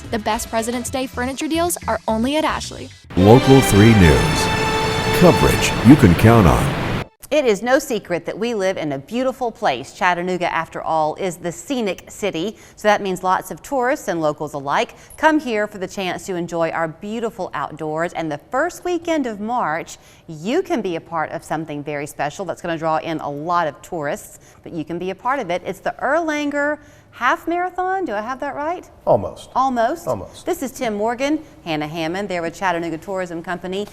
The best President's Day furniture deals are only at Ashley. Local 3 News. Coverage you can count on. It is no secret that we live in a beautiful place. Chattanooga, after all, is the scenic city. So that means lots of tourists and locals alike come here for the chance to enjoy our beautiful outdoors. And the first weekend of March, you can be a part of something very special that's going to draw in a lot of tourists, but you can be a part of it. It's the Erlanger Half Marathon. Do I have that right? Almost. Almost? Almost. This is Tim Morgan, Hannah Hammond. They're with Chattanooga Tourism Company.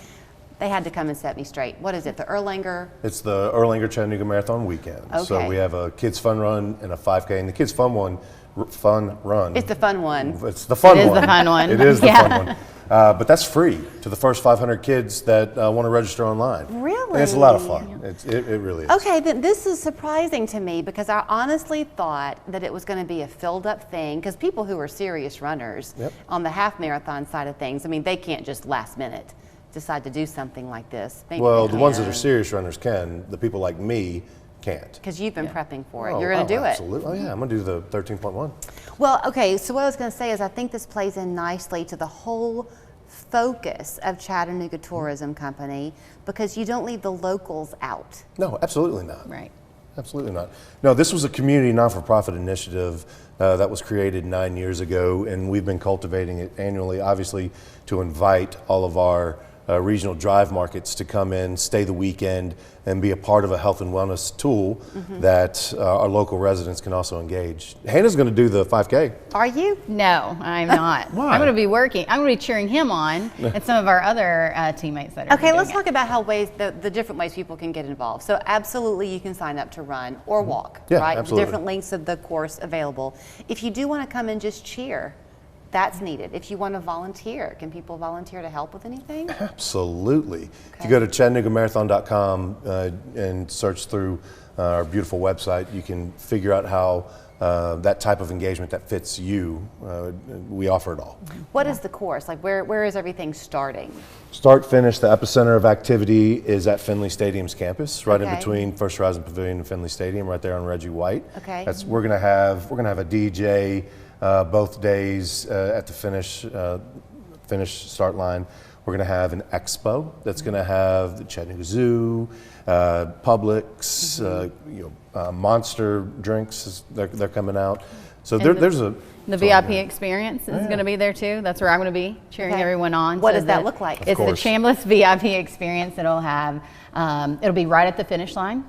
They had to come and set me straight. What is it, the Erlanger? It's the Erlanger Chattanooga Marathon weekend. Okay. So we have a kids fun run and a 5K. And the kids fun run. It's the fun one. It's the fun one. It is the fun one. It is the fun one. But that's free to the first 500 kids that want to register online. Really? And it's a lot of fun. It really is. Okay, then this is surprising to me because I honestly thought that it was going to be a filled up thing because people who are serious runners on the half marathon side of things, I mean, they can't just last minute decide to do something like this. Maybe well, the ones that are serious runners can. The people like me can't. Because you've been prepping for it. You're going to do absolutely. Oh yeah, I'm going to do the 13.1. Well, okay, so what I was going to say is I think this plays in nicely to the whole focus of Chattanooga Tourism Company because you don't leave the locals out. No, absolutely not. Right. Absolutely not. No, this was a community non-for-profit initiative that was created 9 years ago, and we've been cultivating it annually, obviously, to invite all of our regional drive markets to come in, stay the weekend, and be a part of a health and wellness tool that our local residents can also engage. Hannah's going to do the 5K. Are you? No, I'm not. Why? I'm going to be working. I'm going to be cheering him on and some of our other teammates that are Okay, let's talk about how the different ways people can get involved. So absolutely you can sign up to run or walk, right? Absolutely. The different lengths of the course available. If you do want to come and just cheer, that's needed. If you want to volunteer, can people volunteer to help with anything? Absolutely. Okay. If you go to ChattanoogaMarathon.com and search through our beautiful website, you can figure out how that type of engagement that fits you, we offer it all. What is the course? Like where is everything starting? Start, finish, the epicenter of activity is at Finley Stadium's campus, right in between First Horizon Pavilion and Finley Stadium, right there on Reggie White. Okay. We're gonna have a DJ both days at the finish start line. We're going to have an expo that's going to have the Chattanooga Zoo, Publix, Monster drinks. They're coming out. So there's a the VIP experience is going to be there too. That's where I'm going to be cheering everyone on. What does that look like? It's the Chambliss VIP experience. It'll have it'll be right at the finish line.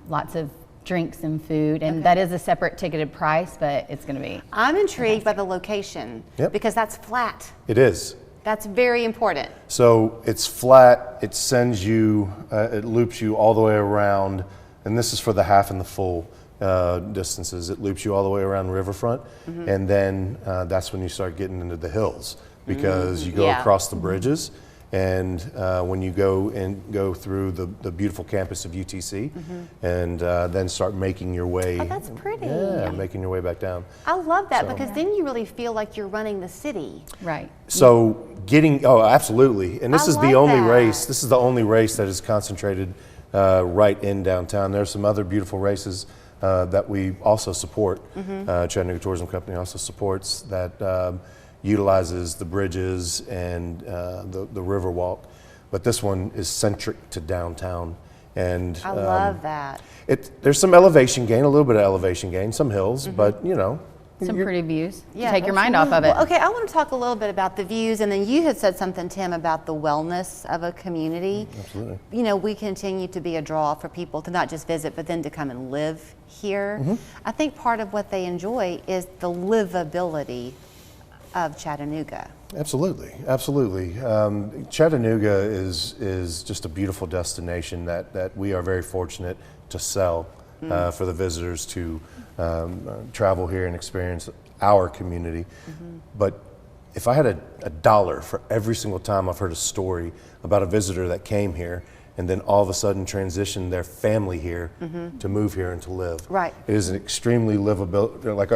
Lots of drinks and food, and that is a separate ticketed price, but it's going to be. I'm intrigued by the location because that's flat. It is. That's very important. So it's flat. It sends you, it loops you all the way around, and this is for the half and the full distances. It loops you all the way around the riverfront, and then that's when you start getting into the hills because you go across the bridges. And when you go through the beautiful campus of UTC, and then start making your way. Oh, that's pretty. Yeah, making your way back down. I love that because then you really feel like you're running the city. Right. So absolutely. And this is the only race. This is the only race that is concentrated right in downtown. There are some other beautiful races that we also support. Chattanooga Tourism Company also supports that. Utilizes the bridges and the river walk, but this one is centric to downtown. And I love that. There's some elevation gain, a little bit of elevation gain, some hills, but some pretty views. Yeah, take your mind off of it. Well, okay, I want to talk a little bit about the views, and then you had said something, Tim, about the wellness of a community. Absolutely. We continue to be a draw for people to not just visit, but then to come and live here. I think part of what they enjoy is the livability of Chattanooga. Absolutely, absolutely. Chattanooga is just a beautiful destination that we are very fortunate to sell for the visitors to travel here and experience our community. But if I had a dollar for every single time I've heard a story about a visitor that came here and then all of a sudden transitioned their family here to move here and to live. Right. It is an extremely livable, like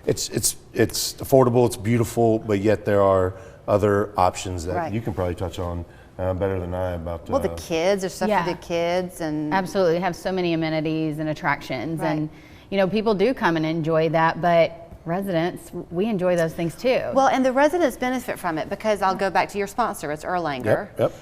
it's affordable, it's beautiful, but yet there are other options that you can probably touch on better than I about. Well, the kids, there's stuff for the kids, and absolutely have so many amenities and attractions, and people do come and enjoy that, but residents, we enjoy those things too. Well, and the residents benefit from it because I'll go back to your sponsor, it's Erlanger. Yep.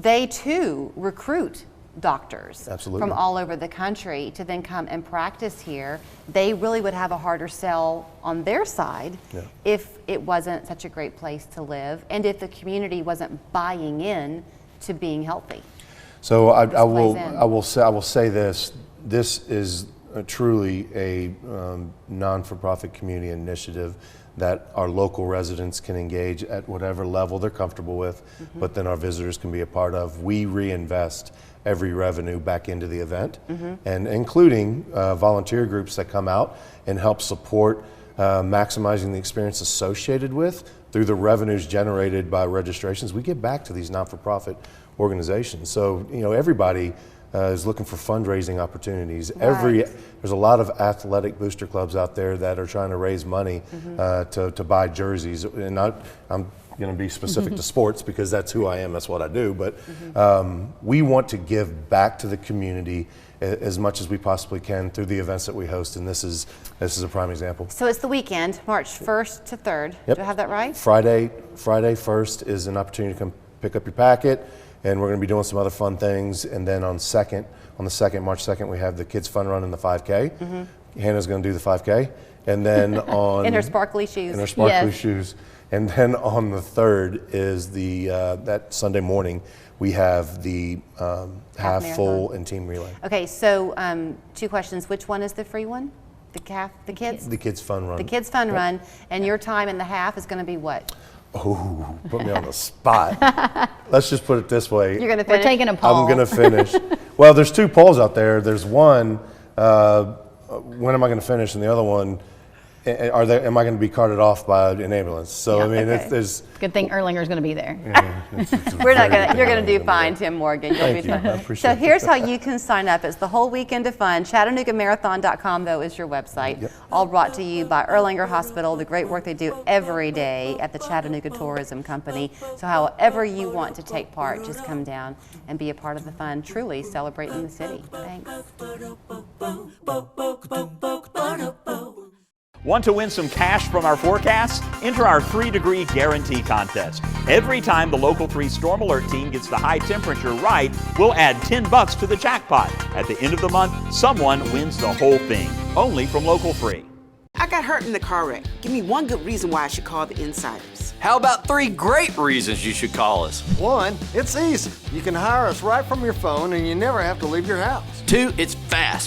They too recruit doctors Absolutely. from all over the country to then come and practice here. They really would have a harder sell on their side if it wasn't such a great place to live and if the community wasn't buying in to being healthy. So I plays will say this. This is truly a non-for-profit community initiative that our local residents can engage at whatever level they're comfortable with, but then our visitors can be a part of. We reinvest every revenue back into the event, and including volunteer groups that come out and help support maximizing the experience associated with through the revenues generated by registrations. We give back to these not-for-profit organizations. So, you know, everybody is looking for fundraising opportunities. There's a lot of athletic booster clubs out there that are trying to raise money to buy jerseys. And I'm going to be specific to sports because that's who I am, that's what I do. But we want to give back to the community as much as we possibly can through the events that we host, and this is a prime example. So it's the weekend, March 1st to 3rd. Yep. Do I have that right? Friday 1st is an opportunity to come pick up your packet, and we're going to be doing some other fun things. And then on the 2nd, March 2nd, we have the kids fun run and the 5K. Hannah's going to do the 5K, and then on In her sparkly shoes. In her sparkly shoes. And then on the 3rd is the that Sunday morning we have the half full and team relay. Okay, so 2 questions. Which one is the free one? The kids? The kids fun run. The kids fun run, and your time in the half is going to be what? Oh, put me on the spot. Let's just put it this way. You're going to finish? We're taking a poll. I'm going to finish. Well, there's 2 polls out there. There's one, when am I going to finish? And the other one, am I going to be carted off by an ambulance? So, Yeah, I mean, okay. there's... Good thing Erlanger's going to be there. We're not going to, you're going to do fine, Tim Morgan. You'll Thank be you. fine. I appreciate So it. here's how you can sign up. It's the whole weekend of fun. ChattanoogaMarathon.com, though, is your website. All brought to you by Erlanger Hospital, the great work they do every day at the Chattanooga Tourism Company. So however you want to take part, just come down and be a part of the fun, truly celebrating the city. Thanks. Want to win some cash from our forecast? Enter our 3-degree guarantee contest. Every time the Local 3 Storm Alert team gets the high temperature right, we'll add $10 to the jackpot. At the end of the month, someone wins the whole thing. Only from Local 3. I got hurt in the car wreck. Give me one good reason why I should call the Insiders. How about 3 great reasons you should call us? 1, it's easy. You can hire us right from your phone and you never have to leave your house. 2, it's fast.